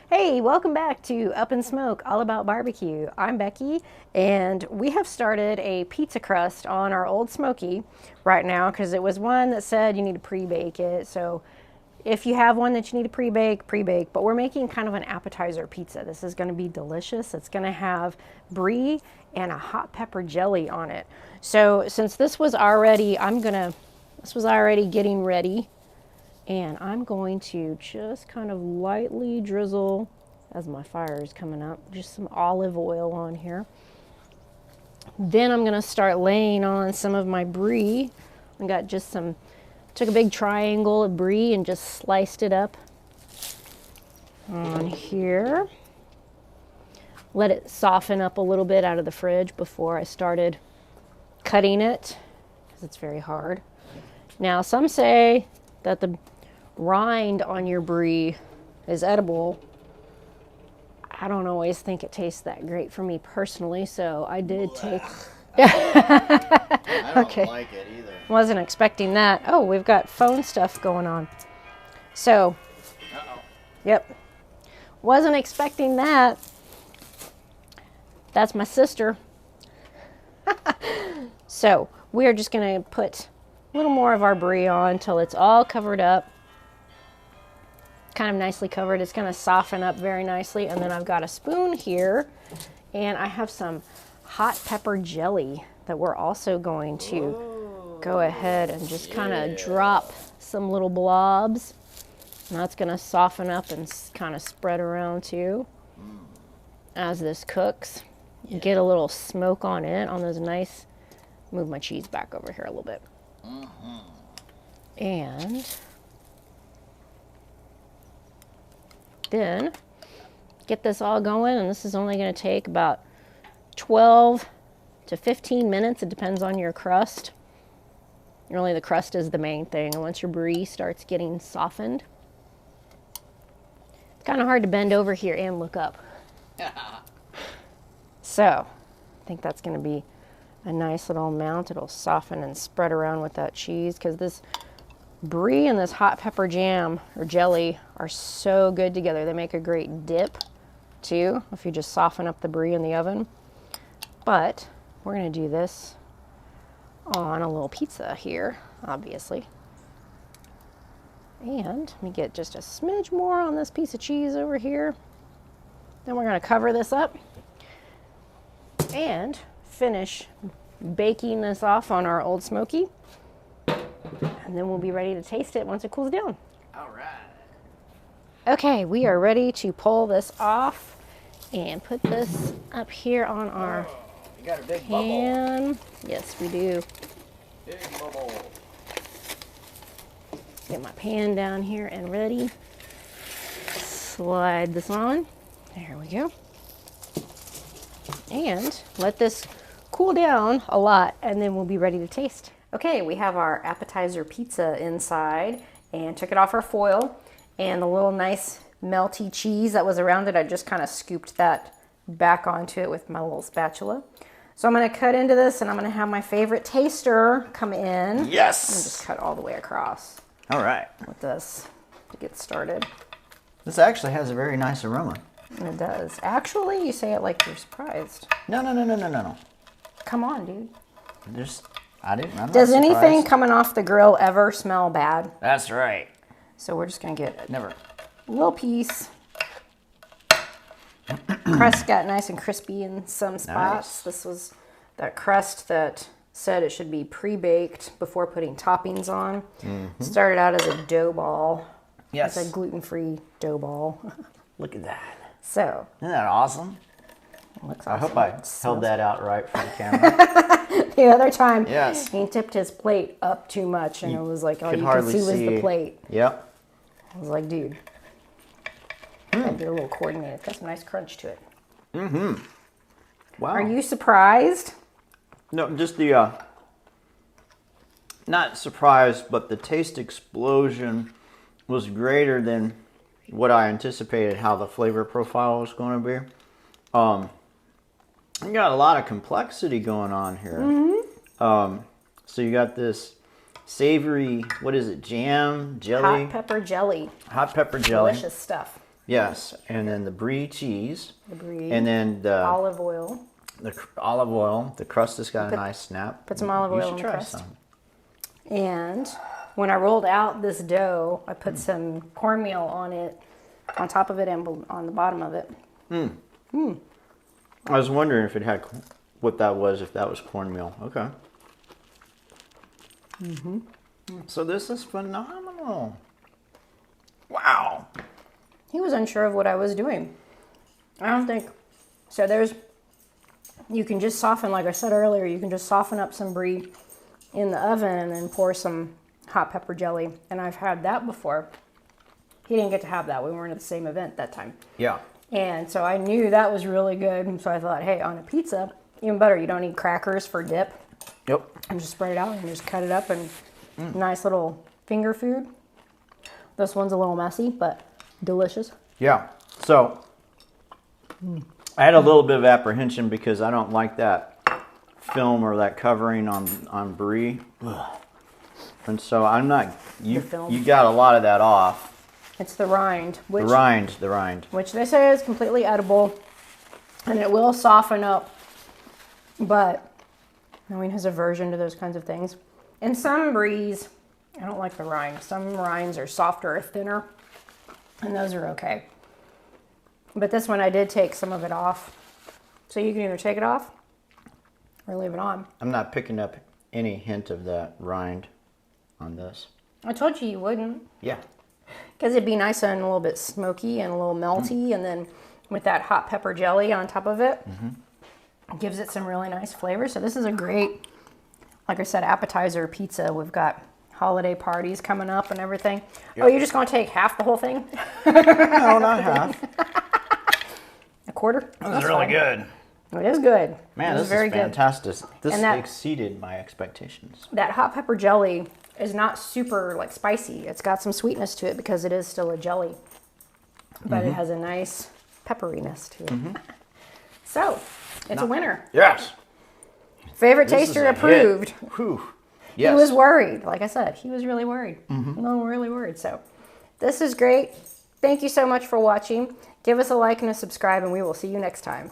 Hey, welcome back to Up in Smoke, all about barbecue. I'm Becky, and we have started a pizza crust on our old smoky right now because it was one that said you need to pre-bake it. So if you have one that you need to pre-bake, pre-bake. But we're making kind of an appetizer pizza. This is going to be delicious. It's going to have brie and a hot pepper jelly on it. So since this was already, this was already getting ready. And I'm going to just kind of lightly drizzle, as my fire is coming up, just some olive oil on here. Then I'm gonna start laying on some of my brie. I got just took a big triangle of brie and just sliced it up on here. Let it soften up a little bit out of the fridge before I started cutting it, because it's very hard. Now, some say that the rind on your brie is edible. I don't always think it tastes that great for me personally, so I did take... I don't like it either. Wasn't expecting that. Oh, we've got phone stuff going on. So, yep. Wasn't expecting that. That's my sister. So, we're just going to put a little more of our brie on until it's all covered up. Kind of nicely covered. It's going to soften up very nicely. And then I've got a spoon here, and I have some hot pepper jelly that we're also going to go ahead and just kind of drop some little blobs. And that's going to soften up and kind of spread around too as this cooks. Get a little smoke on it, on those nice... Move my cheese back over here a little bit. And then get this all going, and this is only going to take about 12 to 15 minutes. It depends on your crust. Really, the crust is the main thing. And once your brie starts getting softened, it's kind of hard to bend over here and look up. So I think that's going to be a nice little amount. It'll soften and spread around with that cheese, because this brie and this hot pepper jam or jelly are so good together. They make a great dip too if you just soften up the brie in the oven. But we're going to do this on a little pizza here, obviously. And let me get just a smidge more on this piece of cheese over here. Then we're going to cover this up and finish baking this off on our old smoky, and then we'll be ready to taste it once it cools down. All right. Okay, we are ready to pull this off and put this up here on our You got a big pan. bubble. Yes, we do. Big bubble. Get my pan down here and ready. Slide this on. There we go. And let this cool down a lot, and then we'll be ready to taste. Okay, we have our appetizer pizza inside, and took it off our foil, and the little nice melty cheese that was around it, I just kind of scooped that back onto it with my little spatula. So I'm going to cut into this, and I'm going to have my favorite taster come in. Yes! And just cut all the way across All right. with this to get started. This actually has a very nice aroma. And it does. Actually, you say it like you're surprised. No. Come on, dude. I'm Does not anything surprised. coming off the grill ever smell bad? That's right. So we're just going to get Never. a little piece. Crust got nice and crispy in some spots. Nice. This was that crust that said it should be pre-baked before putting toppings on. Started out as a dough ball. Yes. It's a gluten-free dough ball. Look at that. So, Isn't that awesome? it looks I awesome. hope I held that out right for the camera. The other time, Yes. he tipped his plate up too much, and it was like all could you could hardly see was the see. plate. Yep. I was like, dude, gotta be a little coordinated. It's got some nice crunch to it. Wow. Are you surprised? No, just the, not surprised, but the taste explosion was greater than what I anticipated how the flavor profile was going to be. You got a lot of complexity going on here. So you got this savory, what is it, jam, jelly? Hot pepper jelly. Hot pepper jelly. Delicious stuff. Yes, and then the brie cheese. The brie. And then the olive oil. olive oil. The crust has got a nice snap. Put some olive oil You in should the try crust. some. And when I rolled out this dough, I put some cornmeal on it, on top of it and on the bottom of it. I was wondering if it had what that was, if that was cornmeal. Okay. So this is phenomenal. Wow. He was unsure of what I was doing. I don't think so. You can just soften, like I said earlier, you can just soften up some brie in the oven and then pour some hot pepper jelly. And I've had that before. He didn't get to have that. We weren't at the same event that time. Yeah. And so I knew that was really good. So I thought, hey, on a pizza, even better. You don't need crackers for dip. Yep. And just spread it out and just cut it up and nice little finger food. This one's a little messy, but delicious. Yeah. So I had a little bit of apprehension because I don't like that film or that covering on brie. Ugh. And so I'm not. You got a lot of that off. It's the rind, The rind. which they say is completely edible, and it will soften up. But Halloween has aversion to those kinds of things. And some bries, I don't like the rind. Some rinds are softer or thinner, and those are okay. But this one I did take some of it off. So you can either take it off or leave it on. I'm not picking up any hint of that rind on this. I told you wouldn't. Yeah. Because it'd be nice and a little bit smoky and a little melty. And then with that hot pepper jelly on top of it, it gives it some really nice flavor. So this is a great, like I said, appetizer pizza. We've got holiday parties coming up and everything. Yep. Oh, you're just going to take half the whole thing? No, not half. A quarter? That's really good. It is good. Man, this is very fantastic. This And that- exceeded my expectations. That hot pepper jelly is not super like spicy. It's got some sweetness to it because it is still a jelly. But it has a nice pepperiness to it. So, it's a winner. Yes. Favorite This is taster a approved. hit. Whew. Yes. He was worried. Like I said, he was really worried. No, really worried. So, this is great. Thank you so much for watching. Give us a like and a subscribe, and we will see you next time.